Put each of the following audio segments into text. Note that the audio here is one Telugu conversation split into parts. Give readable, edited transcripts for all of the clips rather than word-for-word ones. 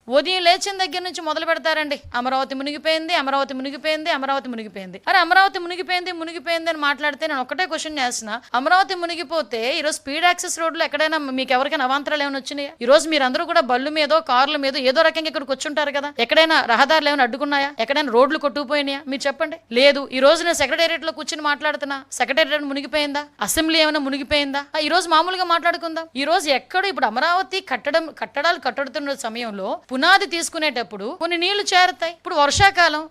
ఉదయం లేచిన దగ్గర నుంచి మొదలు పెడతారండి. అమరావతి మునిగిపోయింది, అమరావతి మునిగిపోయింది, అమరావతి మునిగిపోయింది. అరే అమరావతి మునిగిపోయింది మునిగిపోయింది అని మాట్లాడితే నేను ఒకటే క్వశ్చన్ చేస్తున్నా. అమరావతి మునిగిపోతే ఈరోజు స్పీడ్ యాక్సెస్ రోడ్లు ఎక్కడైనా మీకు ఎవరికైనా అవాంతరాలు ఏమైనా వచ్చినాయి? ఈ రోజు మీరందరూ కూడా బళ్ళు మీదో కార్ల మీద ఏదో రకంగా ఇక్కడికి వచ్చుంటారు కదా. ఎక్కడైనా రహదారులు ఏమైనా అడ్డుకున్నాయా? ఎక్కడైనా రోడ్లు కొట్టుకుపోయినాయా? మీరు చెప్పండి. లేదు. ఈ రోజు నేను సెక్రటేరియట్ లో కూర్చుని మాట్లాడుతున్నా. సెక్రటేరియట్ మునిగిపోయిందా? అసెంబ్లీ ఏమైనా మునిగిపోయిందా? ఈ రోజు మామూలుగా మాట్లాడుకుందాం. ఈ రోజు ఎక్కడ ఇప్పుడు అమరావతి కట్టడాలు కట్టడుతున్న సమయంలో పునాది తీసుకునేటప్పుడు కొన్ని నీళ్లు చేరుతాయి. ఇప్పుడు వర్షాకాలం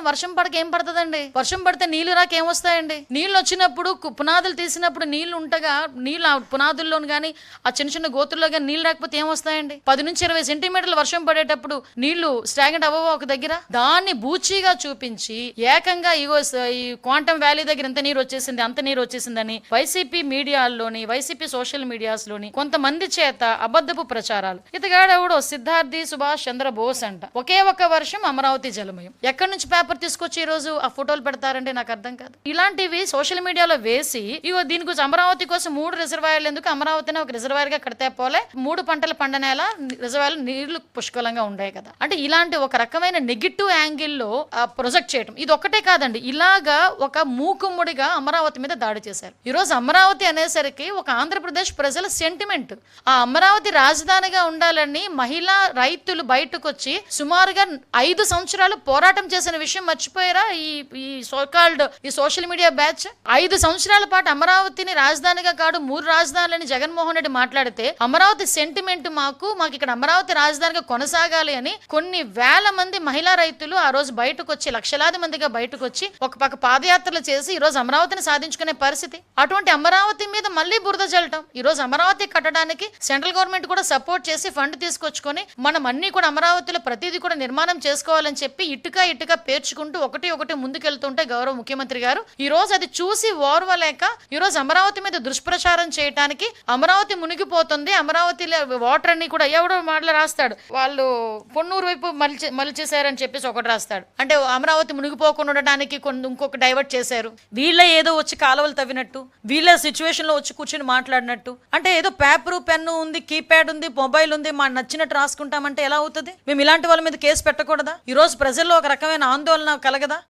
వర్షం పడక ఏం పడుతుందండి? వర్షం పడితే నీళ్లు రాక ఏమొస్తాయండి? నీళ్లు వచ్చినప్పుడు పునాదులు తీసినప్పుడు నీళ్లు ఉంటగా నీళ్ళు ఆ పునాదుల్లోని కానీ ఆ చిన్న చిన్న గోతుల్లో కానీ నీళ్లు రాకపోతే ఏమొస్తాయండి? 10 నుంచి 20 సెంటీమీటర్లు వర్షం పడేటప్పుడు నీళ్లు స్టాగ్నెంట్ అవ్వవో ఒక దగ్గర? దాన్ని బూచీగా చూపించి ఏకంగా ఈ క్వాంటమ్ వ్యాలీ దగ్గర ఇంత నీరు వచ్చేసింది అంత నీరు వచ్చేసిందని వైసీపీ మీడియాల్లోని వైసీపీ సోషల్ మీడియాస్ లోని కొంతమంది చేత అబద్ధపు ప్రచారాలు. ఇతగాడెవడో సిద్ధార్థి సుభాష్ చంద్ర బోస్ అంట. ఒకే ఒక వర్షం అమరావతి జలమయం. ఎక్కడి నుంచి పేపర్ తీసుకొచ్చి ఈ రోజు ఆ ఫోటోలు పెడతారంటే నాకు అర్థం కాదు. ఇలాంటివి సోషల్ మీడియాలో వేసి ఇగో దీని గురించి అమరావతి కోసం 3 రిజర్వాయర్లు ఎందుకు, అమరావతిని ఒక రిజర్వాయర్ గా కడితే పోలే, 3 పంటల పండనేలా రిజర్వాయర్లు నీళ్లు పుష్కలంగా ఉండాయి కదా. అంటే ఇలాంటి ఒక రకమైన నెగిటివ్ యాంగిల్లో ప్రొజెక్ట్ చేయడం ఇది ఒక్కటే కాదండి. ఇలాగా ఒక మూకుమ్ముడిగా అమరావతి మీద దాడి చేశారు. ఈ రోజు అమరావతి అనేసరికి ఒక ఆంధ్రప్రదేశ్ ప్రజల సెంటిమెంట్. ఆ అమరావతి రాజధానిగా ఉండాలని మహిళా రైతులు బయటకు వచ్చి సుమారుగా 5 సంవత్సరాలు పోరాటం చేసిన విషయం మర్చిపోయారా? ఈ సోకాల్డ్ ఈ సోషల్ మీడియా బ్యాచ్ 5 సంవత్సరాల పాటు అమరావతిని రాజధానిగా కాదు 3 రాజధానులని జగన్మోహన్ రెడ్డి మాట్లాడితే అమరావతి సెంటిమెంట్ మాకు ఇక్కడ అమరావతి రాజధానిగా కొనసాగాలి అని కొన్ని వేల మంది మహిళా రైతులు ఆ రోజు బయటకు వచ్చి లక్షలాది మందిగా బయటకు వచ్చి ఒక పక్క పాదయాత్రలు చేసి ఈ రోజు అమరావతిని సాధించుకునే పరిస్థితి. అటువంటి అమరావతి మీద మళ్ళీ బురద చల్లటం. ఈ రోజు అమరావతి కట్టడానికి సెంట్రల్ గవర్నమెంట్ కూడా సపోర్ట్ చేసి ఫండ్ తీసుకొచ్చుకొని మనం అన్ని కూడా అమరావతిలో ప్రతిదీ కూడా నిర్మాణం చేసుకోవాలని చెప్పి ఇటుక పేర్చుకుంటూ ఒకటి ముందుకెళ్తుంటే గౌరవ ముఖ్యమంత్రి గారు ఈ రోజు అది చూసి ఓర్వలేక ఈ రోజు అమరావతి మీద దుష్ప్రచారం చేయడానికి అమరావతి మునిగిపోతుంది, అమరావతిలో వాటర్ అన్ని కూడా ఎవడో మాటలు రాస్తాడు, వాళ్ళు పొన్నూరు వైపు మలిచేశారని చెప్పేసి ఒకటి రాస్తాడు. అంటే అమరావతి మునిగిపోకుండా ఉండడానికి ఇంకొక డైవర్ట్ చేశారు. వీళ్ళే ఏదో వచ్చి కాలువలు తవ్వినట్టు, వీళ్ళే సిచ్యువేషన్ లో వచ్చి కూర్చొని మాట్లాడినట్టు. అంటే ఏదో పేపరు పెన్ను ఉంది, కీప్యాడ్ ఉంది, మొబైల్ ఉంది, మా నచ్చినట్టు రాసుకుంటామంటే ఎలా అవుతుంది? మేము ఇలాంటి వాళ్ళ మీద కేసు పెట్టకూడదా? ఈ రోజు ప్రజల్లో ఒక రకమైన ఆందోళన కలగదా?